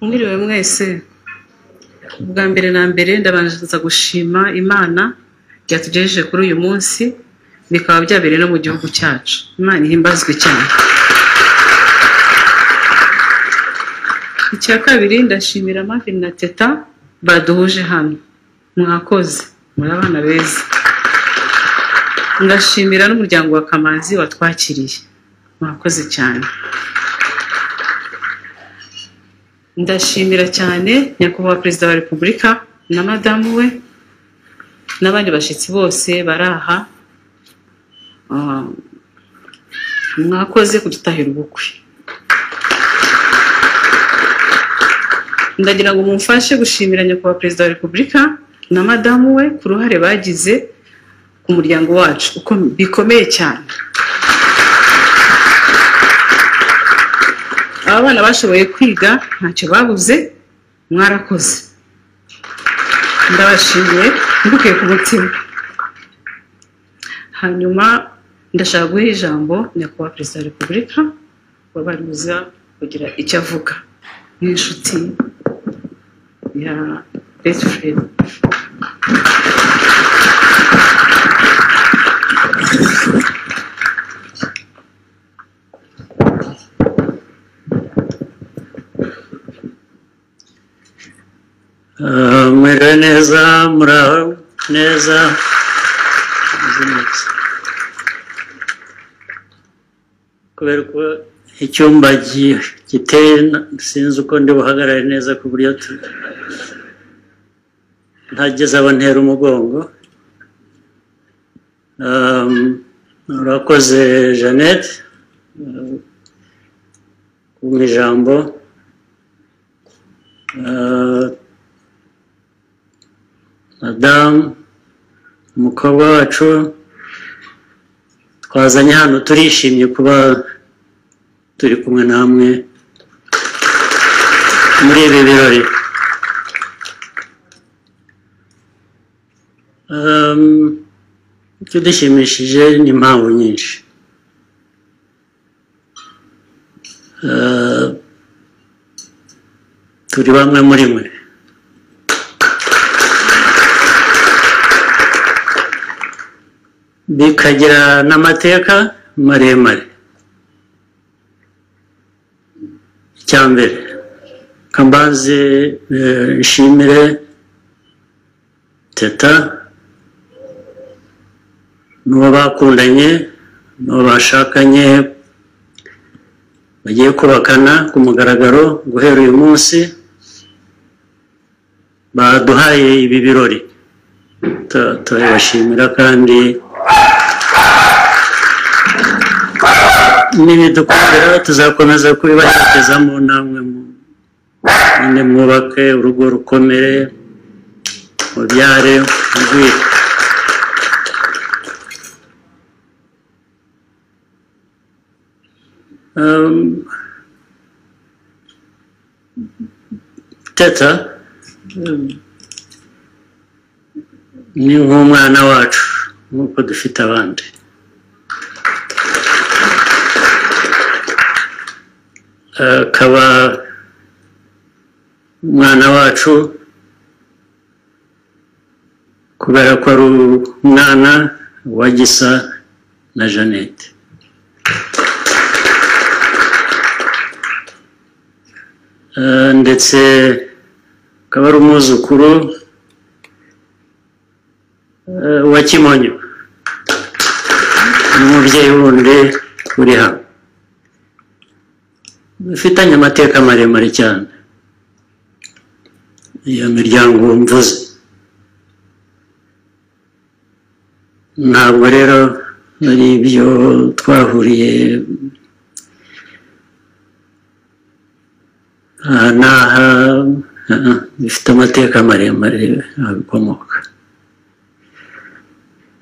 Mwiriwe mwese. Ubwa mbere na mbere ndabanza gushima Imana yatugejeje kuri uyu munsi, bikaba byabereye no mu gihugu cyacu. Imana ihimbazwe cyane. Icya kabiri ndashimira Marvin na Teta baduhuje hano. Mwakoze, muri abana beza. Ndashimira n'umuryango wa Kamanzi watwakiriye. Mwakoze cyane. Ndashimira cyane nyakubahwa Perezida wa Repubulika na madamu we n'abandi bashyitsi bose baraha. Mwakoze kudutahira ubukwe. Ndagira ngo mumfashe gushimira nyakubahwa Perezida wa Repubulika na madamu we ku ruhare bagize ku muryango wacu uko bikomeye cyane. Abana bashoboye kwiga ntacyo babuze, mwarakoze. Ndabashimiye mbuke ku mutima. Hanyuma ndashaka guha ijambo nyakubahwa Perezida wa Repubulika wabaruza kugira icyo avuga nk'inshuti ya best friend. Mwiriwe neza, muraho neza. Kubera ko icyumba giteye sinzi uko ndi buhagarare neza ku buryo ntageze abo ntera umugongo. Urakoze Jeannette kumpa ijambo. Madamu umukobwa wacu twazanye hano, turishimye kuba turi kumwe namwe muri ibi birori. Ikidishimishije ni impamvu nyinshi. Turi bamwe muri mwe. Bikagira n'amateka maremare. Icya mbere kambanze nshimire Teta n'uwo bakundanye n'uwo bashakanye bagiye kubakana ku mugaragaro guhera uyu munsi, baduhaye ibi birori. Turabashimira kandi nibidukundira tuzakomeza kubibaherekezamo, namwe nyine mwubake urugo rukomere, mubyare mugwire. Teta ni nk'umwana wacu nk'uko dufite abandi. Akaba umwana wacu kubera ko ari umwana wa Gisa na Jeannette. Ndetse akaba ari umwuzukuru wa Kimonyo n'umubyeyi wundi uri hano. Bifitanye amateka maremare cyane iyo miryango mvuze. Ntabwo rero ari ibyo twahuriye n'aha, bifite amateka maremare abikomoka,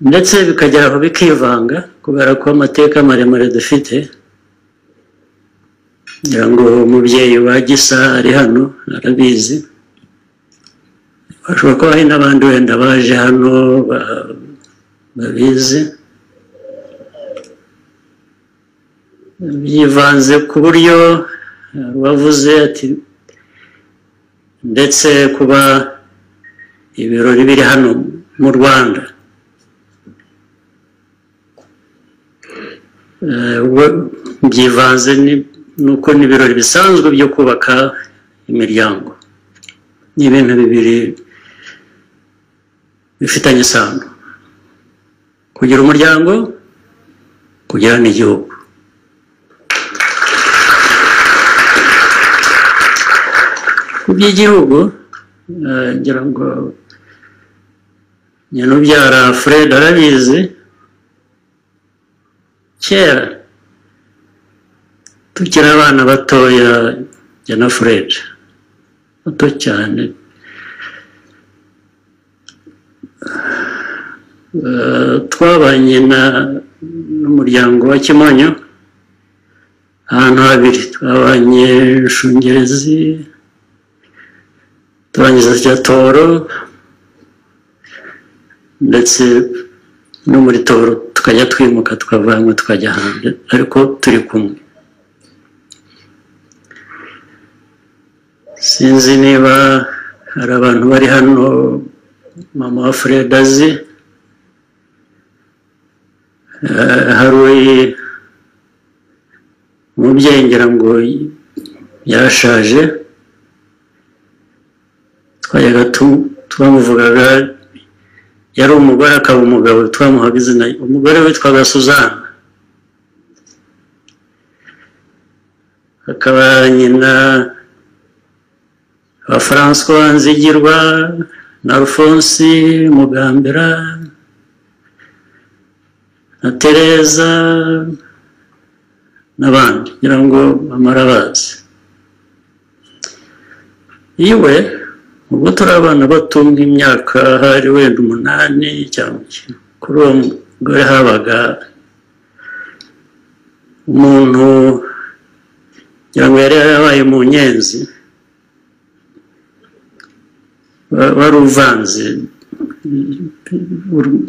ndetse bikagera aho bikivanga kubera ko amateka maremare dufite. Ngira ngo umubyeyi wa Gisa ari hano arabizi. Bashobora kuba hari n'abandi wenda baje hano babizi. Byivanze ku buryo wavuze ati ndetse kuba ibirori biri hano mu Rwanda byivanze nuko n'ibirori bisanzwe byo kubaka imiryango, ni ibintu bibiri bifitanye isano: kugira umuryango, kugira n'igihugu. Ku by'igihugu ngira ngo nyina ubyara Fred arabizi, kera tukiri abana batoya jye na Fred bato cyane, twabanye n'umuryango wa Kimonyo ahantu habiri, twabanye Shungerezi, turangiza Toro, ndetse no muri Toro tukajya twimuka tukavanywe tukajya hanze ariko turi kumwe. Sinzi niba hari abantu bari hano mama wa Fred azi, hari umubyeyi ngira ngo yarashaje, twajyaga twamuvugaga, yari umugore akaba umugabo, twamuhaga izina, umugore witwaga Suzanne, akaba nyina wa François Nzigirwa na Alphonse Mugambera na Tereza n'abandi ngira ngo bamara bazi. Iwe ubwo turi abana bato nk'imyaka hari wenda 8 cyangwa kuri uwo mugore habaga umuntu ngira ngo yari yabaye mu Nyenzi, wari uvanze,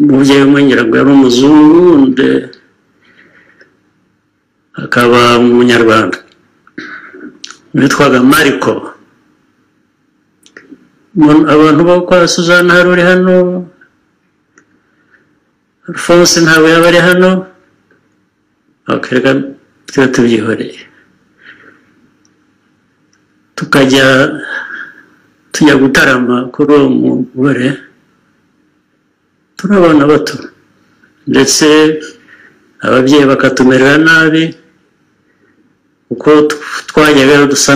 umubyeyi umwe ngira ngo yari umuzungu undi akaba umunyarwanda, witwaga Mariko. Abantu bo kwa Suzanne hari uri hano, Alphonse ntabwo yaba ari hano, bakereka tuba tubyihoreye, tujya gutarama kuri uwo mugore, turi abana bato, ndetse ababyeyi bakatumerera nabi kuko twajyaga dusa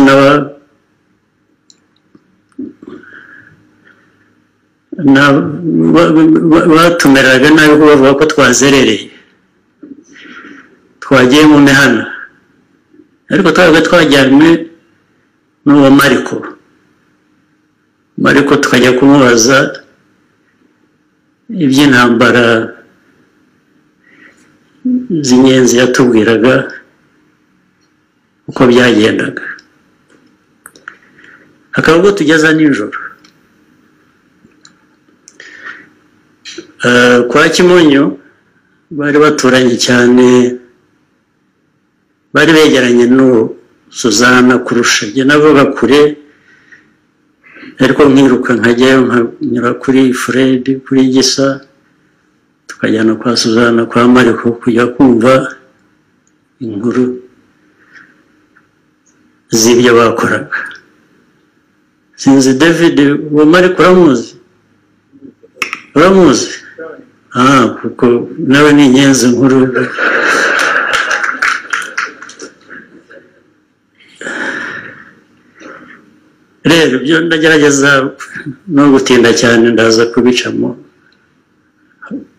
batumeraga nabi kuko bavuga ko twazerereye, twagiye mu mihana, ariko twabaga twajyanywe n'uwo Mariko tukajya kumubaza iby'intambara z'Inyenzi, yatubwiraga uko byagendaga. Hakaba ubwo tugeza nijoro kwa Kimonyo, bari baturanye cyane, bari begeranye n'uwo Suzanne kurusha, jye navuga kure, ariko nkiruka nkajyayo nkanyura kuri Fred, kuri Gisa, tukajyana kwa Suzanne kwa Mariko kujya kumva inkuru z'ibyo bakoraga. Sinzi David, uwo Mariko uramuzi? Kuko nawe ni inyenzi nkuru. Rero ibyo ndagerageza no gutinda cyane, ndaza kubicamo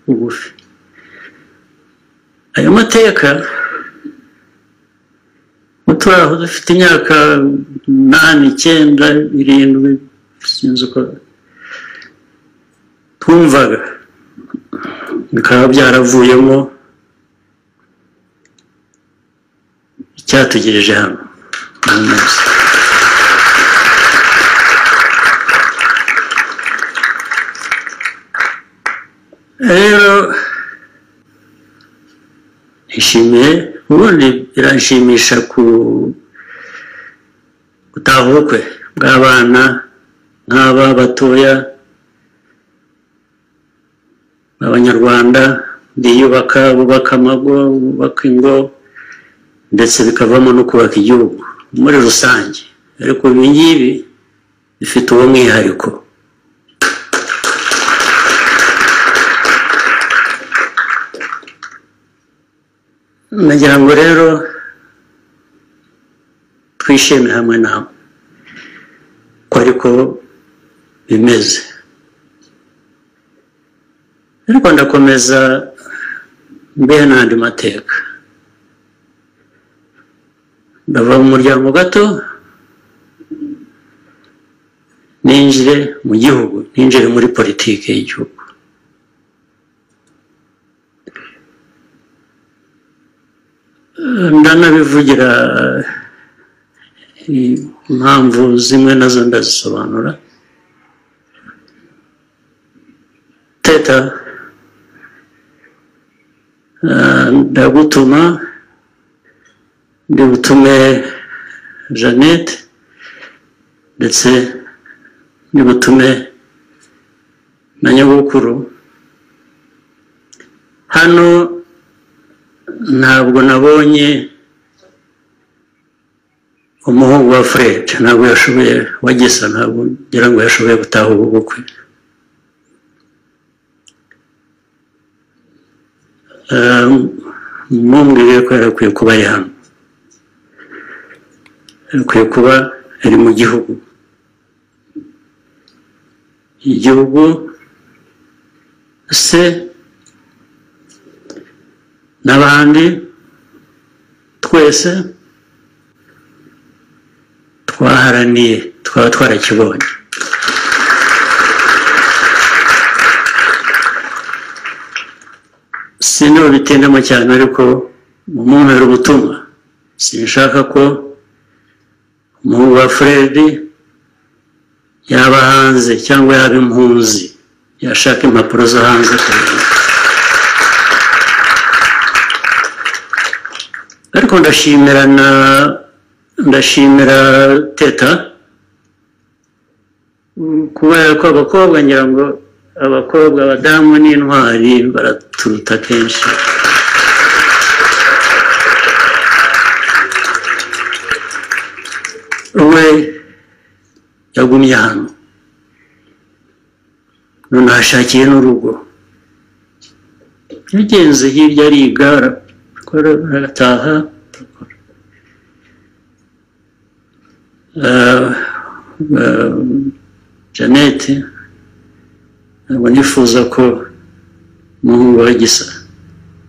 bugufi. Ayo mateka turi aho dufite imyaka 8, 9, 7, sinzi uko twumvaga, bikaba byaravuyemo icyatugejeje hano uyu munsi. Rero ishimiye, ubundi biranshimisha gutaha ubukwe bw'abana nk'aba batoya abanyarwanda biyubaka, bubaka amago, bubaka ingo, ndetse bikavamo no kubaka igihugu muri rusange. Ariko ibi ngibi bifite uwo mwihariko. Nagira ngo rero twishime hamwe nawe ko ariko bimeze. Ariko ndakomeza mbehe n'andi mateka. Ndava mu muryango gato ninjire mu gihugu, ninjire muri politiki y'igihugu. Ndanabivugira impamvu zimwe nazo ndazisobanura. Teta ndagutuma, ndi butume Jeannette, ndetse ndi butume na nyogokuru. Hano ntabwo nabonye umuhungu wa Fred, ntabwo yashoboye, wagisa ntabwo ngira ngo yashoboye gutaha ubu bukwe. Mumbwire ko yarakwiye kuba ari hano, yarakwiye kuba ari mu gihugu. Igihugu se n'abandi twese twaharaniye, twaba twarakibonye. Sino bitendamo cyane, ariko umumpera ubutumwa. Sinshaka ko umuhungu wa Fred yaba hanze cyangwa yaba impunzi, yashaka impapuro zo hanze. Ariko ndashimira Teta, kubera ko abakobwa, ngira ngo abakobwa, abadamu n'intwari baraturuta kenshi. We yagumye hano, none hashakiye n'urugo. Yagenze hirya ariga, arataha. Jeannette, ntabwo nifuza ko umuhungu wa Gisa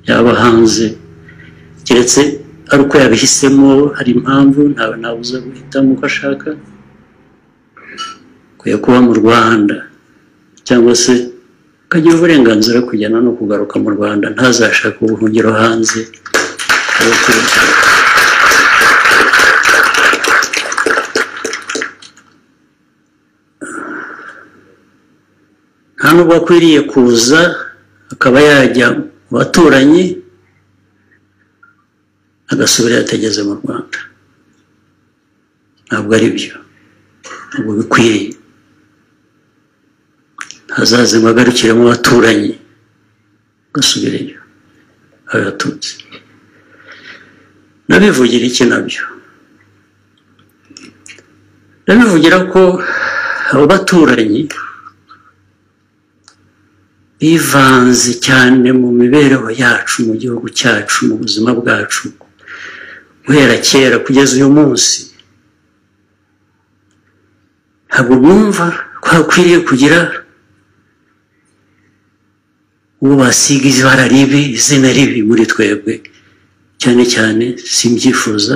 yaba hanze, keretse ari uko yabihisemo, hari impamvu, ntawe nabuza guhitamo uko ashaka. Akwiye kuba mu Rwanda, cyangwa se akagira uburenganzira kujyana no kugaruka mu Rwanda, ntazashaka ubuhungiro hanze. Nta nubwo akwiriye kuza akaba yajya mu baturanyi agasubira yatageze mu Rwanda. Ntabwo ari byo, ntabwo bikwiriye. Hazaze ngo agarukire mu baturanyi agasubireyo aho yaturutse. Ndabivugira iki nabyo? Ndabivugira ko abo baturanyi bivanze cyane mu mibereho yacu, mu gihugu cyacu, mu buzima bwacu, guhera kera kugeza uyu munsi. Ntabwo bumva ko hakwiriye kugira uwo basiga ibara ribi, izina ribi muri twebwe. Cyane cyane simbyifuza,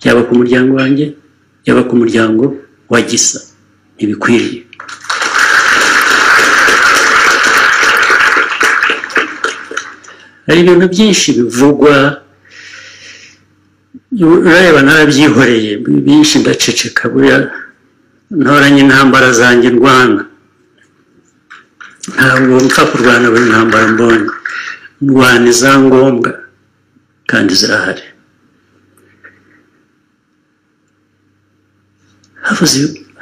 yaba ku muryango wanjye, yaba ku muryango wa Gisa. Ntibikwiriye. Hari ibintu byinshi bivugwa, urareba narabyihoreye, byinshi ndaceceka. Buriya ntoranye intambara zanjye ndwana, ntabwo mpfa kurwana buri ntambara mbonye. Ndwana iza ngombwa kandi zirahari. Havuze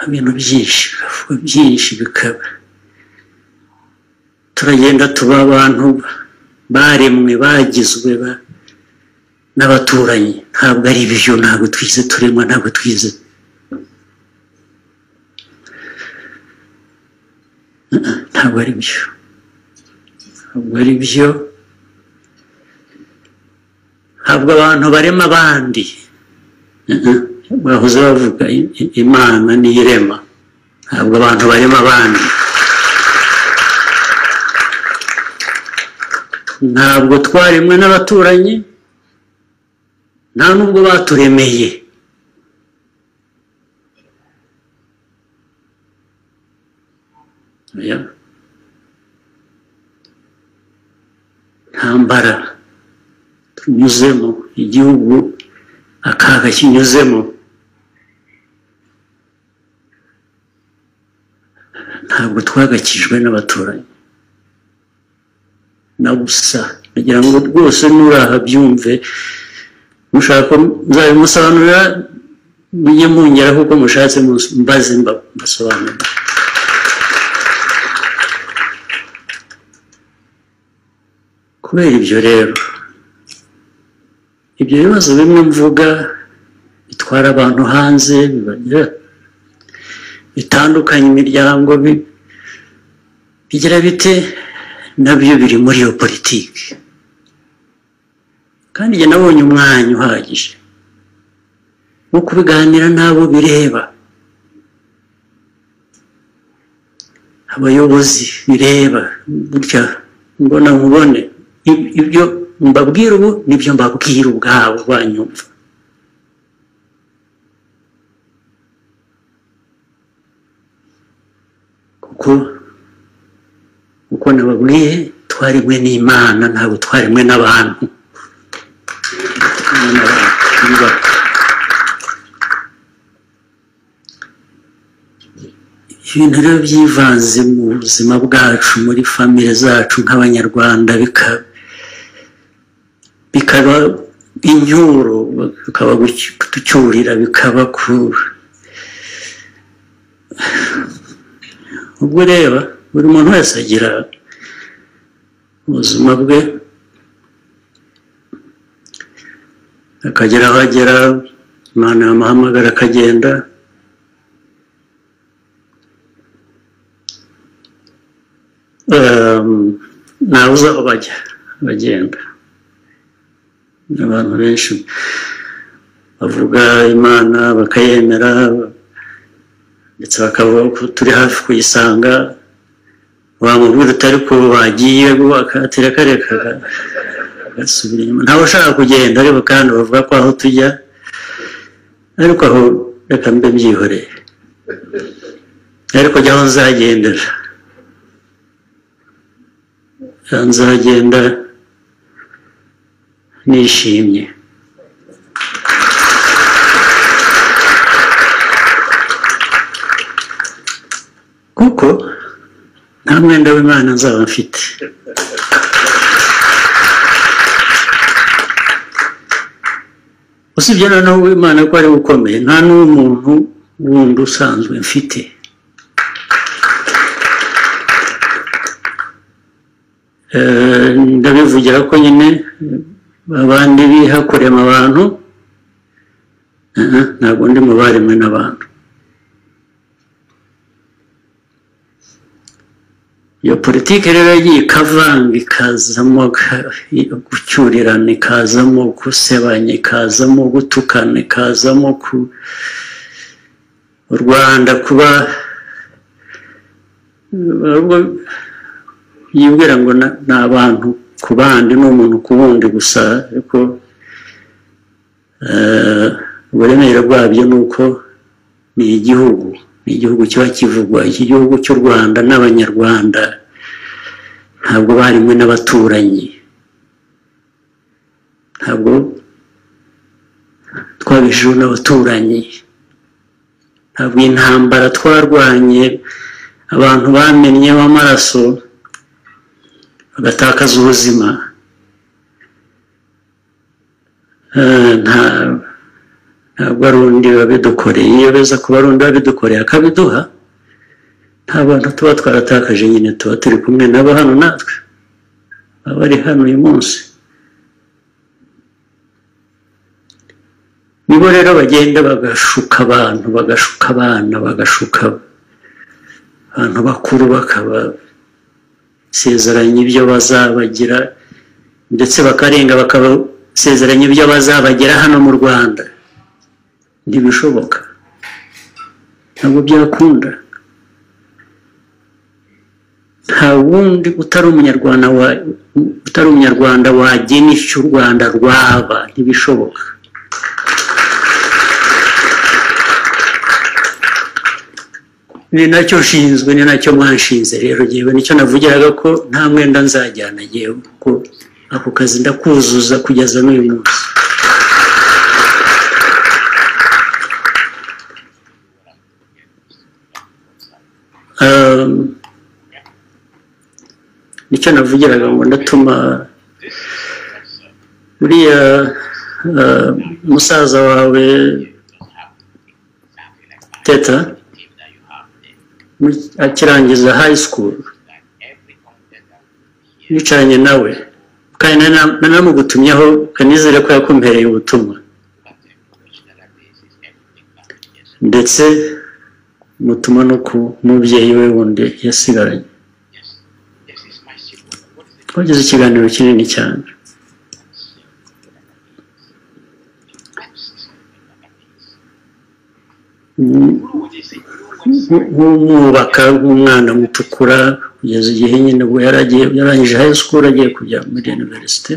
ibintu byinshi, bikavugwa byinshi bikaba, turagenda tuba abantu baremwe bagizwe n'abaturanyi. Ntabwo ari ibyo, ntabwo twize turemwa, ntabwo twize, ntabwo ari byo, ntabwo ari byo. Ntabwo abantu barema abandi, bahoze bavuga Imana niyo irema, ntabwo abantu barema abandi. Ntabwo twaremwe n'abaturanyi, nta nubwo baturemeye. Ntambara tunyuzemo, igihugu akaga kinyuzemo, ntabwo twagakijwe n'abaturanyi na busa. Nagira ngo rwose nuraha byumve, mushaka nzabimusobanurira mujye mungera kuko mushatse mbaze mbasobanurira. Kubera ibyo rero, ibyo bibazo bimwe mvuga bitwara abantu hanze, bitandukanye imiryango, bigira bite, nabyo biri muri iyo politiki. Kandi njye nabonye umwanya uhagije wo kubiganira n'abo bireba, abayobozi bireba, gutya mbona nkubone. Ibyo mbabwira ubu nibyo mbabwira ubwabo banyumva. kuko nababwiye twaremwe n'Imana, ntabwo twaremwe n'abantu. Ibintu rero byivanze mu buzima bwacu, muri famille zacu nk'abanyarwanda, bikaba inyuro, bikaba gucyurira, bikaba ubwo reba buri muntu wese agira ubuzima bwe, akagera aho agera, Imana yamuhamagara akagenda. Ntawe uzi aho bajya bagenda. Abantu benshi bavuga Imana bakayemera, ndetse bakavuga ko turi hafi kuyisanga, wamubwira utari ko bagiye akatira kareka agasubira inyuma. Ntawe ushaka kugenda, ariko kandi bavuga ko aho tujya, ariko aho reka mbe byihoreye, ariko jya aho nzagendera, nzagenda nishimye. Kuko nta mwenda w'Imana nzaba mfite. Usibye noneho w'Imana ko ari ukomeye, nta n'umuntu wundi usanzwe mfite. Ndabivugira ko nyine abandi biha kurema abantu, ntabwo ndi mu baremwe n'abantu. Iyo politiki rero yagiye ikavanga, ikazamo gucyurirana, ikazamo gusebanya, ikazamo gutukana, ikazamo u Rwanda kuba yibwira ngo ni abantu ku bandi, n'umuntu ku wundi gusa. Ariko uburemere bwabyo ni uko ni igihugu kiba kivugwa. Iki gihugu cy'u Rwanda n'Abanyarwanda ntabwo baremwe n'abaturanyi, ntabwo twabishijeho n'abaturanyi, ntabwo intambara twarwanye abantu bamennyeho amaraso bagatakaza ubuzima, ntabwo ari undi wabidukoreye. Iyo beza kuba ari undi wabidukoreye akabiduha, nta bantu tuba twaratakaje nyine tuba turi kumwe nabo hano natwe abari hano uyu munsi nibo rero bagenda bagashuka abantu bagashuka abana bagashuka abantu bakuru bakabasezeranya ibyo bazabagira ndetse bakarenga bakabasezeranya ibyo bazabagira hano mu Rwanda ntibishoboka ntabwo byakunda nta wundi utari umunyarwanda wagena icyo u Rwanda rwaba ntibishoboka ni nacyo nshinzwe ni nacyo mwanshinze rero yewe nicyo navugiraga ko nta mwenda nzajyana yewe kuko ako kazi ndakuzuza kugeza n'uyu munsi nicyo navugiraga ngo ndatuma uriya musaza wawe Teta akirangiza high school yicaranye nawe kandi nanamugutumyeho kanizere ko yakumpereye ubutumwa ndetse mutuma no ku mubyeyi we wundi yasigaranye twagize ikiganiro kinini cyane nk'umwubaka nk'umwana mutukura kugeza igihe nyine ubwo yarangije high school agiye kujya muri university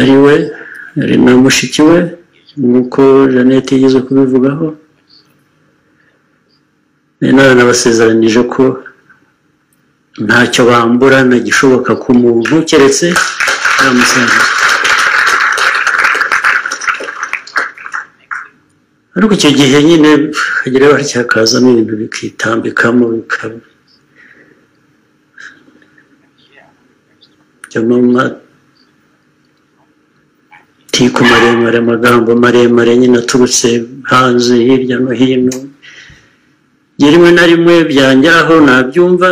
ari we ari na mushiki we nk'uko Jeannette yigeze kubivugaho nanabasezeranije ko ntacyo bambura na gishoboka ku muntu keretse yamusanze ariko icyo gihe nyine hagira baryakazamo ibintu bikitambikamo amatiku maremare amagambo maremare nyine aturutse hanze hirya no hino rimwe na rimwe byangeraho nabyumva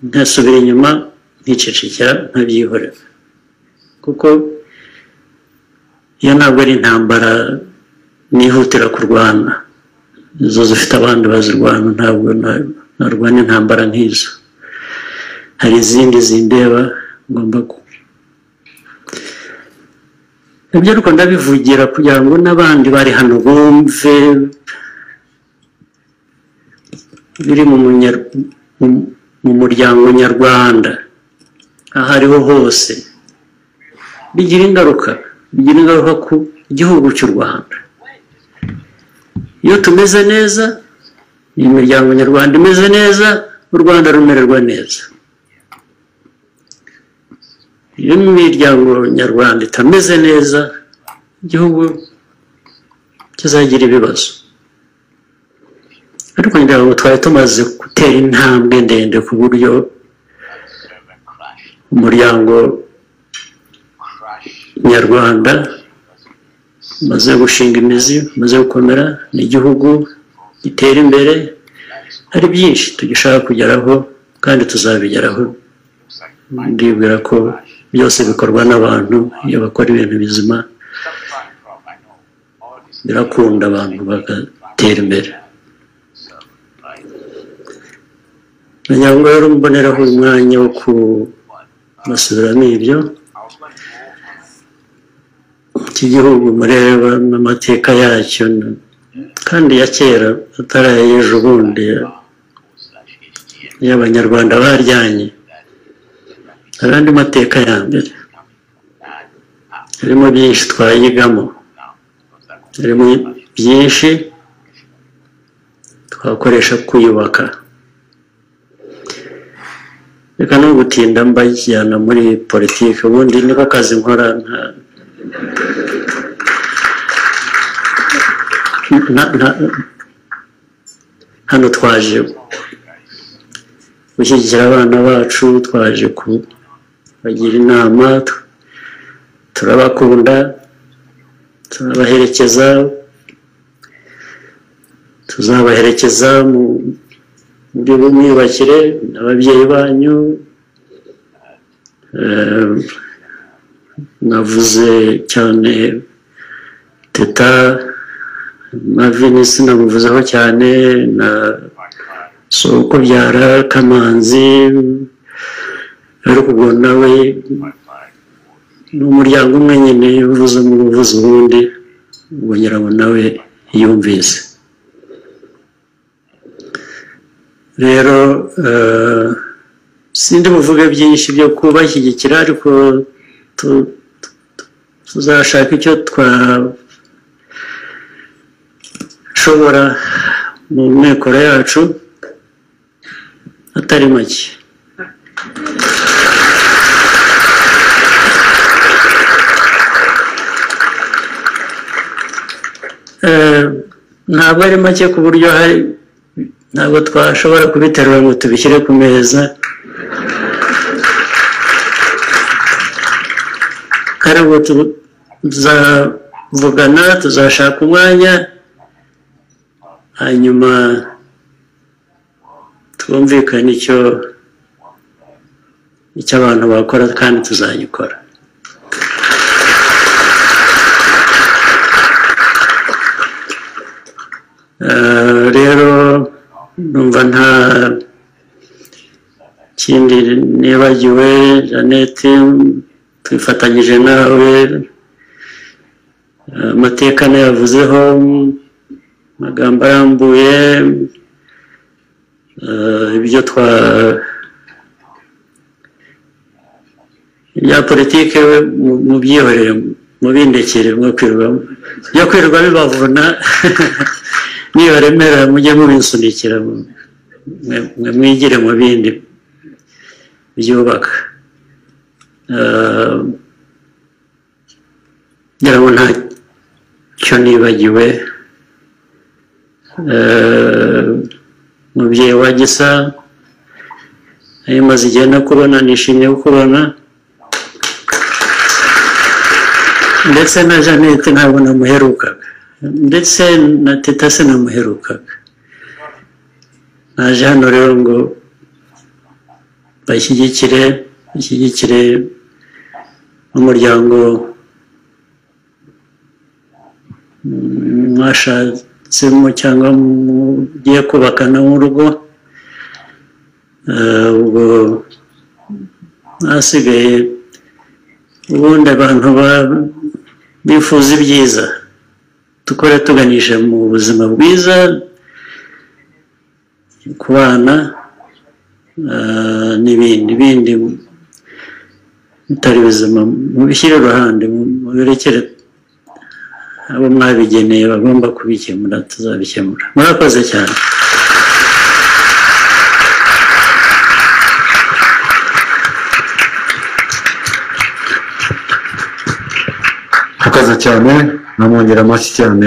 ntasubira inyuma nkicecekera nkabyihorera kuko iyo ntabwo ari intambara nihutira kurwana izo zifite abandi bazirwana ntabwo narwana intambara nk'izo hari izindi zindeba ngomba ibyo ariko ndabivugira kugira ngo n'abandi bari hano bumve biri mu muryango nyarwanda aho ariho hose bigira ingaruka ku gihugu cy'u Rwanda iyo tumeze neza iyi miryango nyarwanda imeze neza u Rwanda rumererwa neza iyo imiryango nyarwanda itameze neza igihugu kizagira ibibazo ariko ngira ngo twari tumaze gutera intambwe ndende ku buryo umuryango nyarwanda umaze gushinga imizi umaze gukomera n'igihugu gitera imbere hari byinshi tugishaka kugeraho kandi tuzabigeraho ndibwira ko byose bikorwa n'abantu iyo bakora ibintu bizima birakunda abantu bagatera imbere nagira ngo rero mboneraho umwanya wo kubasubiramo ibyo iki gihugu mureba n'amateka yacyo kandi ya kera atari ejo bundi y'abanyarwanda baryanye hari andi mateka ya mbere harimo byinshi twayigamo harimo byinshi twakoresha kwiyubaka reka no gutinda mbajyana muri politiki ubundi niko kazi nkora hano twaje gushyigikira abana bacu twaje kubagira inama turabakunda turabaherekeza tuzabaherekeza muri bumwiyubakire n'ababyeyi banyu. Navuze cyane Teta Marvin, sinamuvuzeho cyane, na soko byara Kamanzi, ariko ubwo nawe n'umuryango umwe nyine uvuze mu buvuzi ubundi, ubwo ngira ngo nawe yumvise. Rero sindi buvuge byinshi byo kubashyigikira, ariko tuzashaka icyo twashobora mu mikoro yacu atari make. Ntabwo ari make ku buryo ntabwo twashobora kubiterura ngo tubishyire ku meza, kandi ngo tuzavugana, tuzashaka umwanya, hanyuma twumvikane icyo abantu bakora, kandi tuzagikora. Rero numva nta kindi nibagiwe. Jeannette, twifatanyije nawe, amateka nayavuzeho, amagambo arambuye, ibyo ibya politike mubyihorere, mubindekere, byo kwirirwa bibavuna nibaremera mujye mubisunikira, mwigire mu bindi byubaka. ngira ngo ntacyo nibagiwe. Umubyeyi wa Gisa maze igihe nakubona, nishimiye kukubona, ndetse na Jeannette ntabwo namuherukaga, ndetse na Teta sinamuherukaga. Naje hano rero ngo bashyigikire umuryango mwashatsemo cyangwa mugiye kubakana mu rugo. Ubwo hasigaye ubundi abantu bifuza ibyiza, dukore tuganisha mu buzima bwiza ku bana n'ibindi bitari bizima, mubishyire iruhande, mubirekere abo mwabigeneye bagomba kubikemura, tuzabikemura. Murakoze cyane. Murakoze cyane, namwongera amashyi cyane